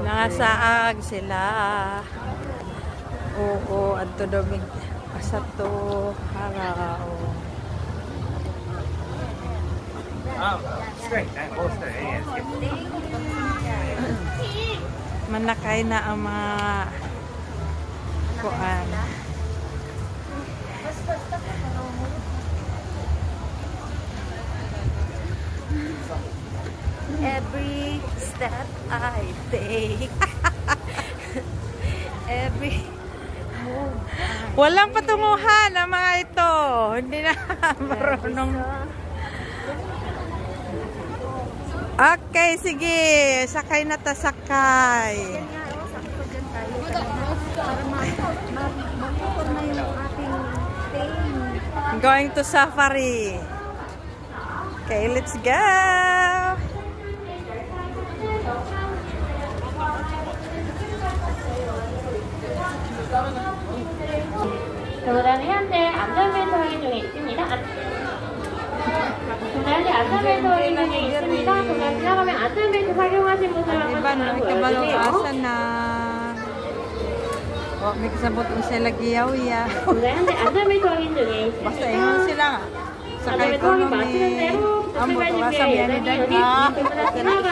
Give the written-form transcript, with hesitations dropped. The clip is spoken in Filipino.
Nangasaag sila. Oo, adto daw mig asato harao. Manakay na ang mga kuan. Every step I take, every move. Walang patunguhan ang mga ito. Hindi na marunong. Okay, sige. Sakay na ta, sakay. Going to safari. Okay, let's go. 도단의 현재 안전벨트 확인 중에 있습니다. 도단의 안전벨트 확인 중에 있습니다. 도단 지나가면 안전벨트 착용하신 분들 한번 Kabalong-asa na. Huwag may kasabot mo sila giyaw-ya. 도단 현재 안전벨트 확인 중에 있습니다. Basta ingon sila nga. Sakay 안전벨트 ko 확인 nung 마치는 대로 ambot 출발 wasa 준비에 biyan ni 여전히 Dad. 여기 지나가